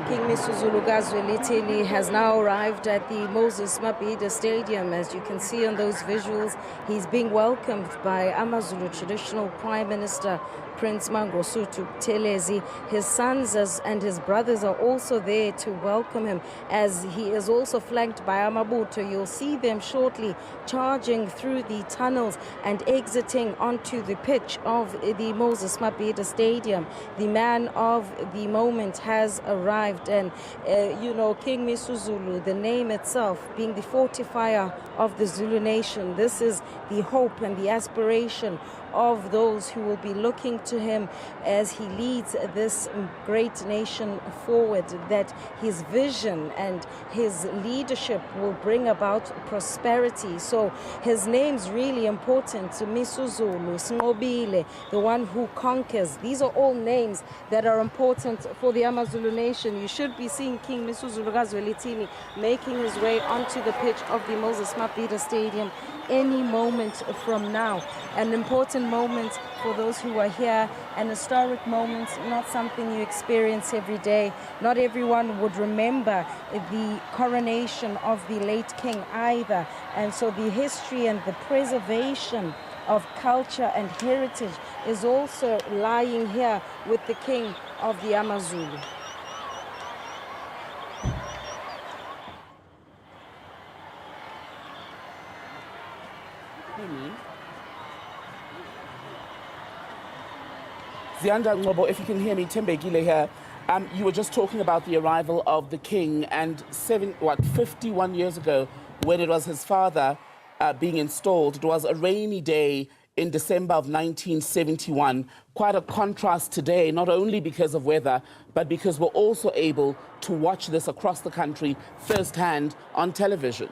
King Misuzulu Gazwelithini has now arrived at the Moses Mabhida Stadium. As you can see on those visuals, he's being welcomed by AmaZulu traditional Prime Minister Prince Mangosuthu Buthelezi. His sons and his brothers are also there to welcome him, as he is also flanked by Amabutho. You'll see them shortly charging through the tunnels and exiting onto the pitch of the Moses Mabhida Stadium. The man of the moment has arrived, and King Misuzulu, the name itself being the fortifier of the Zulu nation, this is the hope and the aspiration of those who will be looking to him as he leads this great nation forward, that his vision and his leadership will bring about prosperity. So his name's really important. Misuzulu, Snobile, the one who conquers. These are all names that are important for the AmaZulu nation. You should be seeing King Misuzulu Gazwelithini making his way onto the pitch of the Moses Mabhida Stadium any moment from now. An important moment for those who are here, an historic moment, not something you experience every day. Not everyone would remember the coronation of the late king either. And so the history and the preservation of culture and heritage is also lying here with the king of the AmaZulu. Zianda Ngobo, if you can hear me, Tembekile here. You were just talking about the arrival of the king, and 51 years ago, when it was his father being installed, it was a rainy day in December of 1971. Quite a contrast today, not only because of weather, but because we're also able to watch this across the country firsthand on television.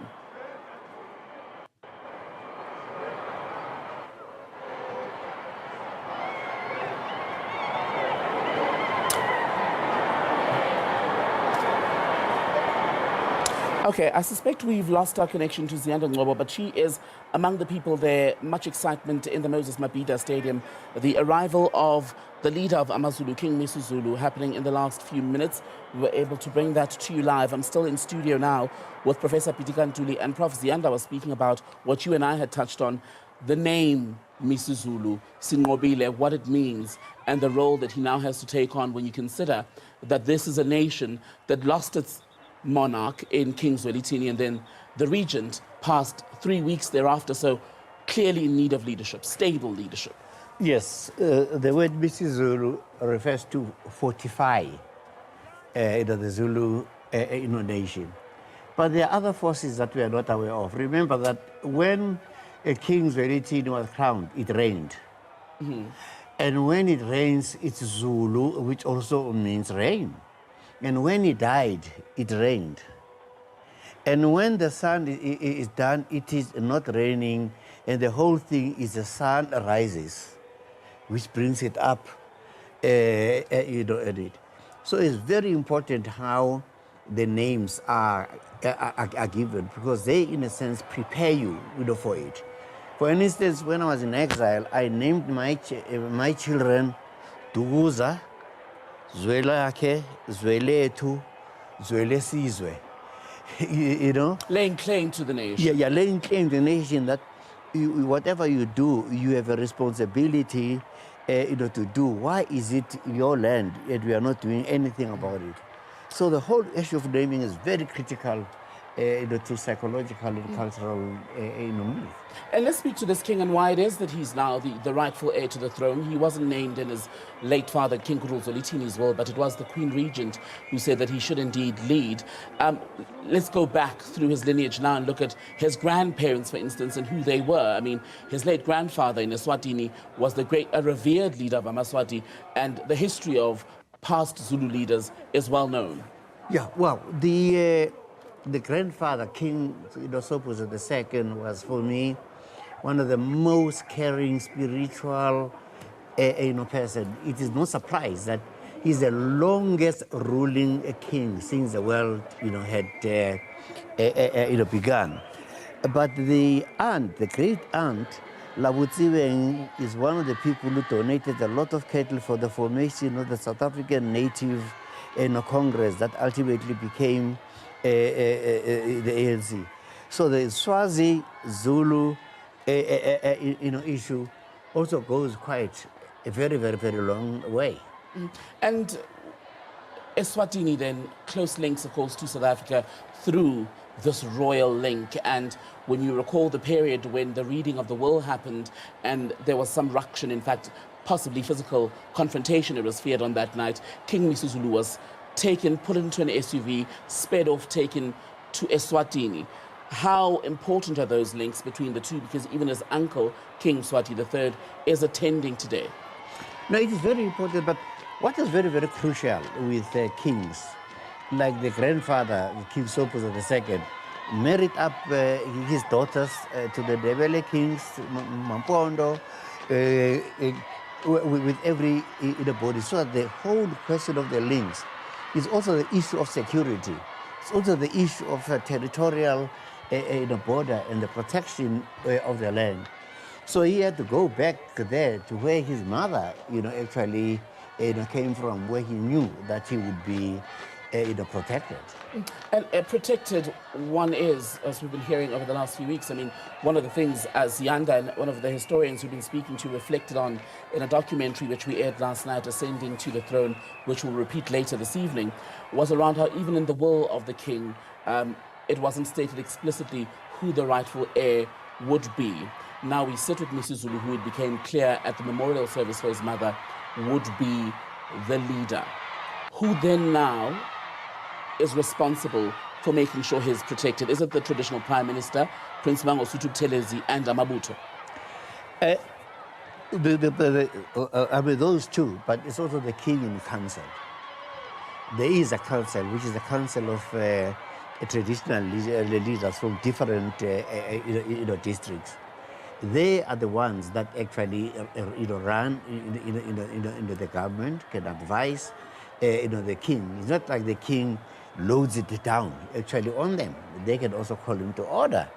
Okay, I suspect we've lost our connection to Zianda Ngobo, but she is among the people there. Much excitement in the Moses Mabhida Stadium. The arrival of the leader of AmaZulu, King Misuzulu, happening in the last few minutes. We were able to bring that to you live. I'm still in studio now with Professor Pitika Ntuli, and Prof. Zianda was speaking about what you and I had touched on, the name Misuzulu, Sinqobile, what it means, and the role that he now has to take on when you consider that this is a nation that lost its monarch in King Zwelithini, and then the regent passed 3 weeks thereafter, so clearly in need of leadership, stable leadership. Yes, the word Misuzulu refers to fortify the Zulu nation. But there are other forces that we are not aware of. Remember that when King Zwelithini was crowned, it rained. Mm-hmm. And when it rains, it's Zulu, which also means rain. And when he died, it rained. And when the sun is done, it is not raining, and the whole thing is the sun rises, which brings it up, at it. So it's very important how the names are given, because they, in a sense, prepare you, for it. For instance, when I was in exile, I named my children Duguza, Zwelakhe, Zwelethu, Zwelesizwe. Laying claim to the nation. Yeah, laying claim to the nation that whatever you do, you have a responsibility to do. Why is it your land and we are not doing anything about it? So the whole issue of naming is very critical to psychological and cultural myth. And let's speak to this king and why it is that he's now the rightful heir to the throne. He wasn't named in his late father, King Zwelithini's will, but it was the Queen Regent who said that he should indeed lead. Let's go back through his lineage now and look at his grandparents, for instance, and who they were. I mean, his late grandfather in Eswatini was a revered leader of AmaSwati, and the history of past Zulu leaders is well known. Yeah, well, the grandfather, King Sobhuza II, was for me one of the most caring, spiritual, person. It is no surprise that he's the longest ruling king since the world, had, begun. But the aunt, the great aunt, Labutsiweng, is one of the people who donated a lot of cattle for the formation of the South African Native Congress that ultimately became the ANC. So the Swazi Zulu issue also goes quite a very, very, very long way. And Eswatini then, close links, of course, to South Africa through this royal link. And when you recall the period when the reading of the will happened and there was some ruction, in fact, possibly physical confrontation, it was feared on that night, King Misuzulu was taken, put into an SUV, sped off, taken to Eswatini. How important are those links between the two? Because even his uncle, King Mswati III, is attending today. No, it is very important, but what is very, very crucial with kings, like the grandfather, King Sopuza II, married up his daughters to the Ndebele kings, Mampondo, with every body, so that the whole question of the links is also the issue of security. It's also the issue of territorial border and the protection of the land. So he had to go back there to where his mother, actually came from, where he knew that he would be protected. And protected one is, as we've been hearing over the last few weeks. I mean, one of the things, as Yanda and one of the historians we've been speaking to reflected on in a documentary which we aired last night, Ascending to the Throne, which we'll repeat later this evening, was around how even in the will of the king, it wasn't stated explicitly who the rightful heir would be. Now we sit with Mrs. Zulu, who it became clear at the memorial service for his mother would be the leader. Who then now is responsible for making sure he's protected? Is it the traditional Prime Minister, Prince Mangosuthu Buthelezi, and Amabuto? I mean, those two, but it's also the king in council. There is a council, which is a council of traditional leaders from different districts. They are the ones that actually run into the government, can advise the king. It's not like the king loads it down actually on them. They can also call him to order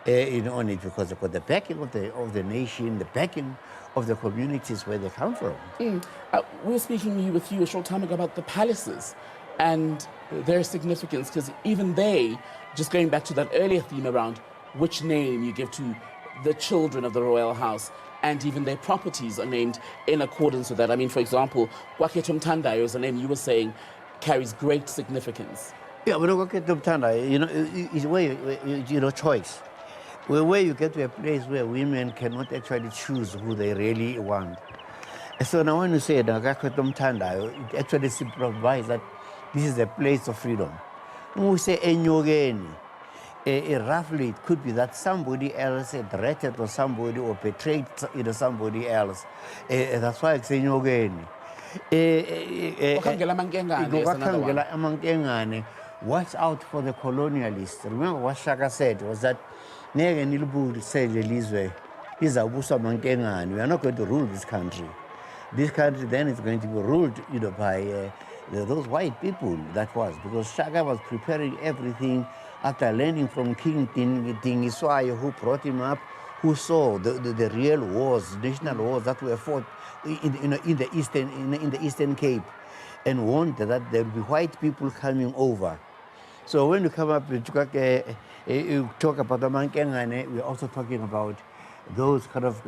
on it, because they've got the backing of the nation, the backing of the communities where they come from. We were speaking with you a short time ago about the palaces and their significance, because even they, just going back to that earlier theme around which name you give to the children of the royal house, and even their properties are named in accordance with that. I mean, for example, Kwaketum Tandai is a name you were saying carries great significance. Yeah, but Kwaketum Tandai, is where choice. Where you get to a place where women cannot actually choose who they really want. So now when you say Kwaketum Tandai, it actually provides that this is a place of freedom. When we say Enyogeni, roughly it could be that somebody else threatened or somebody or betrayed somebody else. That's why it's Enyogeni. Watch out for the colonialists. Remember what Shaka said was that we are not going to rule this country. This country then is going to be ruled by those white people. That was because Shaka was preparing everything after learning from King Dingiswayo, who brought him up, who saw the real wars, national wars that were fought in the Eastern Cape, and warned that there would be white people coming over. So when you come up with you talk about the Mankengane, we're also talking about those kind of